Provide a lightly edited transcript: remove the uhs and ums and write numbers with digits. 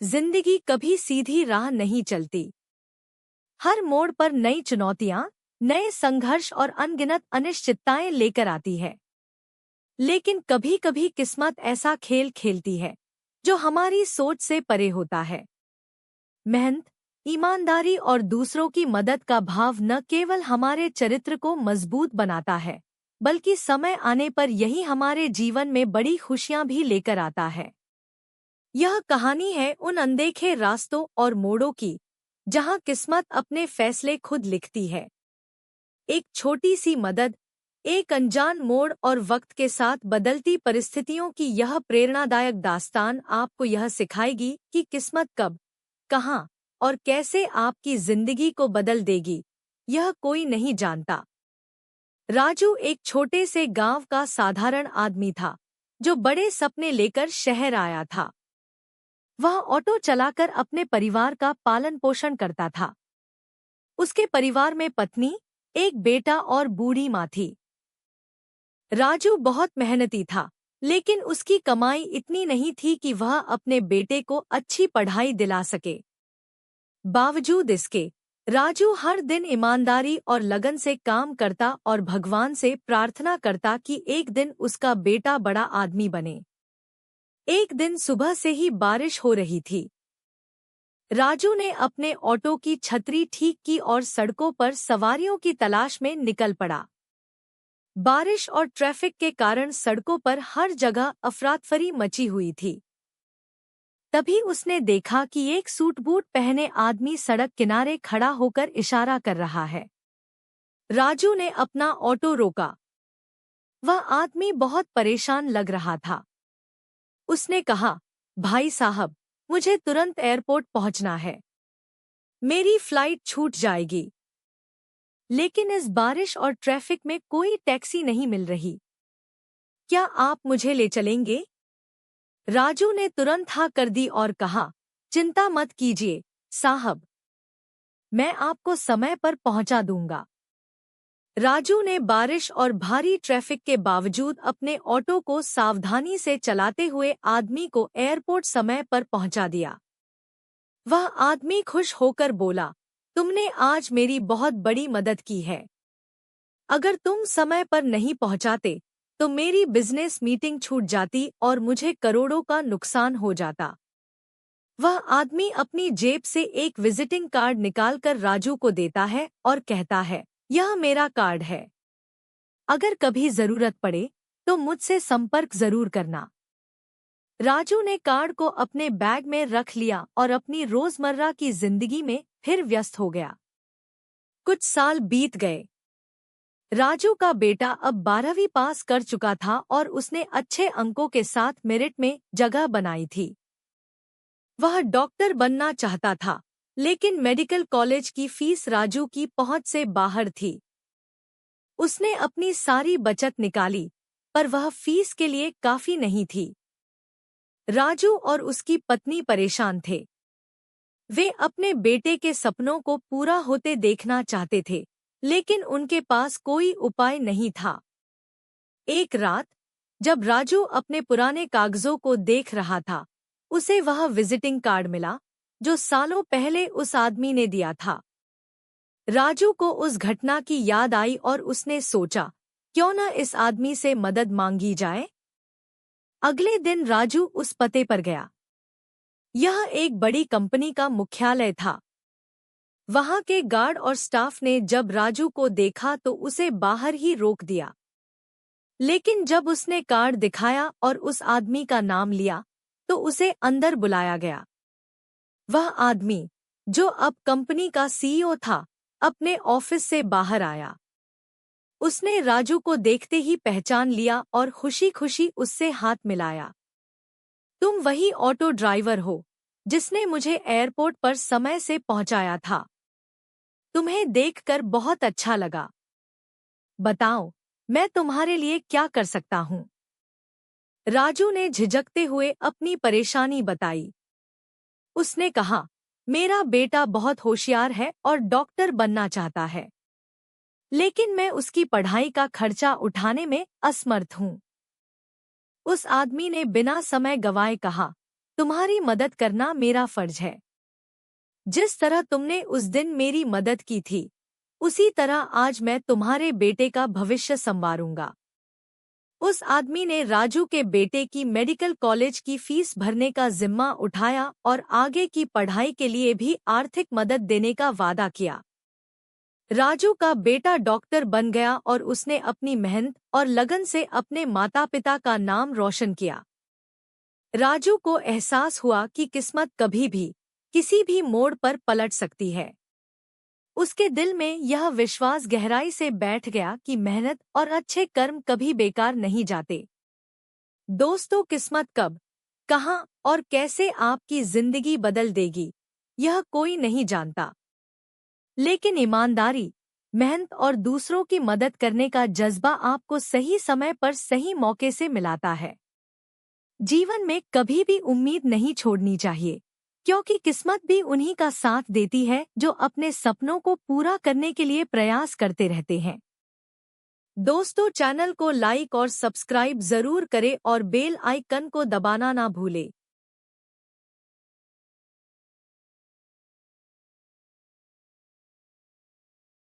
जिंदगी कभी सीधी राह नहीं चलती। हर मोड़ पर नई चुनौतियां, नए संघर्ष और अनगिनत अनिश्चितताएं लेकर आती है। लेकिन कभी कभी किस्मत ऐसा खेल खेलती है जो हमारी सोच से परे होता है। मेहनत, ईमानदारी और दूसरों की मदद का भाव न केवल हमारे चरित्र को मजबूत बनाता है, बल्कि समय आने पर यही हमारे जीवन में बड़ी खुशियां भी लेकर आता है। यह कहानी है उन अनदेखे रास्तों और मोड़ों की, जहां किस्मत अपने फैसले खुद लिखती है। एक छोटी सी मदद, एक अनजान मोड़ और वक्त के साथ बदलती परिस्थितियों की यह प्रेरणादायक दास्तान आपको यह सिखाएगी कि किस्मत कब, कहां और कैसे आपकी जिंदगी को बदल देगी, यह कोई नहीं जानता। राजू एक छोटे से गांव का साधारण आदमी था, जो बड़े सपने लेकर शहर आया था। वह ऑटो चलाकर अपने परिवार का पालन पोषण करता था। उसके परिवार में पत्नी, एक बेटा और बूढ़ी माँ थी। राजू बहुत मेहनती था, लेकिन उसकी कमाई इतनी नहीं थी कि वह अपने बेटे को अच्छी पढ़ाई दिला सके। बावजूद इसके, राजू हर दिन ईमानदारी और लगन से काम करता और भगवान से प्रार्थना करता कि एक दिन उसका बेटा बड़ा आदमी बने। एक दिन सुबह से ही बारिश हो रही थी। राजू ने अपने ऑटो की छतरी ठीक की और सड़कों पर सवारियों की तलाश में निकल पड़ा। बारिश और ट्रैफिक के कारण सड़कों पर हर जगह अफरातफरी मची हुई थी। तभी उसने देखा कि एक सूट बूट पहने आदमी सड़क किनारे खड़ा होकर इशारा कर रहा है। राजू ने अपना ऑटो रोका। वह आदमी बहुत परेशान लग रहा था। उसने कहा, भाई साहब, मुझे तुरंत एयरपोर्ट पहुंचना है। मेरी फ्लाइट छूट जाएगी। लेकिन इस बारिश और ट्रैफिक में कोई टैक्सी नहीं मिल रही। क्या आप मुझे ले चलेंगे? राजू ने तुरंत हाँ कर दी और कहा, चिंता मत कीजिए साहब, मैं आपको समय पर पहुंचा दूंगा। राजू ने बारिश और भारी ट्रैफिक के बावजूद अपने ऑटो को सावधानी से चलाते हुए आदमी को एयरपोर्ट समय पर पहुंचा दिया। वह आदमी खुश होकर बोला, तुमने आज मेरी बहुत बड़ी मदद की है। अगर तुम समय पर नहीं पहुंचाते तो मेरी बिजनेस मीटिंग छूट जाती और मुझे करोड़ों का नुकसान हो जाता। वह आदमी अपनी जेब से एक विजिटिंग कार्ड निकालकर राजू को देता है और कहता है, यह मेरा कार्ड है। अगर कभी जरूरत पड़े तो मुझसे संपर्क जरूर करना। राजू ने कार्ड को अपने बैग में रख लिया और अपनी रोजमर्रा की जिंदगी में फिर व्यस्त हो गया। कुछ साल बीत गए। राजू का बेटा अब 12वीं पास कर चुका था और उसने अच्छे अंकों के साथ मेरिट में जगह बनाई थी। वह डॉक्टर बनना चाहता था, लेकिन मेडिकल कॉलेज की फीस राजू की पहुंच से बाहर थी। उसने अपनी सारी बचत निकाली, पर वह फीस के लिए काफी नहीं थी। राजू और उसकी पत्नी परेशान थे। वे अपने बेटे के सपनों को पूरा होते देखना चाहते थे, लेकिन उनके पास कोई उपाय नहीं था। एक रात, जब राजू अपने पुराने कागजों को देख रहा था, उसे वह विजिटिंग कार्ड मिला जो सालों पहले उस आदमी ने दिया था। राजू को उस घटना की याद आई और उसने सोचा, क्यों न इस आदमी से मदद मांगी जाए। अगले दिन राजू उस पते पर गया। यह एक बड़ी कंपनी का मुख्यालय था। वहां के गार्ड और स्टाफ ने जब राजू को देखा तो उसे बाहर ही रोक दिया। लेकिन जब उसने कार्ड दिखाया और उस आदमी का नाम लिया, तो उसे अंदर बुलाया गया। वह आदमी, जो अब कंपनी का सीईओ था, अपने ऑफिस से बाहर आया। उसने राजू को देखते ही पहचान लिया और खुशी-खुशी उससे हाथ मिलाया। तुम वही ऑटो ड्राइवर हो जिसने मुझे एयरपोर्ट पर समय से पहुंचाया था। तुम्हें देखकर बहुत अच्छा लगा। बताओ, मैं तुम्हारे लिए क्या कर सकता हूँ? राजू ने झिझकते हुए अपनी परेशानी बताई। उसने कहा, मेरा बेटा बहुत होशियार है और डॉक्टर बनना चाहता है, लेकिन मैं उसकी पढ़ाई का खर्चा उठाने में असमर्थ हूँ। उस आदमी ने बिना समय गंवाए कहा, तुम्हारी मदद करना मेरा फर्ज है। जिस तरह तुमने उस दिन मेरी मदद की थी, उसी तरह आज मैं तुम्हारे बेटे का भविष्य संवारूंगा। उस आदमी ने राजू के बेटे की मेडिकल कॉलेज की फीस भरने का जिम्मा उठाया और आगे की पढ़ाई के लिए भी आर्थिक मदद देने का वादा किया। राजू का बेटा डॉक्टर बन गया और उसने अपनी मेहनत और लगन से अपने माता पिता का नाम रोशन किया। राजू को एहसास हुआ कि किस्मत कभी भी किसी भी मोड़ पर पलट सकती है। उसके दिल में यह विश्वास गहराई से बैठ गया कि मेहनत और अच्छे कर्म कभी बेकार नहीं जाते। दोस्तों, किस्मत कब, कहाँ और कैसे आपकी जिंदगी बदल देगी, यह कोई नहीं जानता। लेकिन ईमानदारी, मेहनत और दूसरों की मदद करने का जज्बा आपको सही समय पर सही मौके से मिलाता है। जीवन में कभी भी उम्मीद नहीं छोड़नी चाहिए, क्योंकि किस्मत भी उन्हीं का साथ देती है जो अपने सपनों को पूरा करने के लिए प्रयास करते रहते हैं। दोस्तों, चैनल को लाइक और सब्सक्राइब जरूर करें और बेल आइकन को दबाना ना भूलें।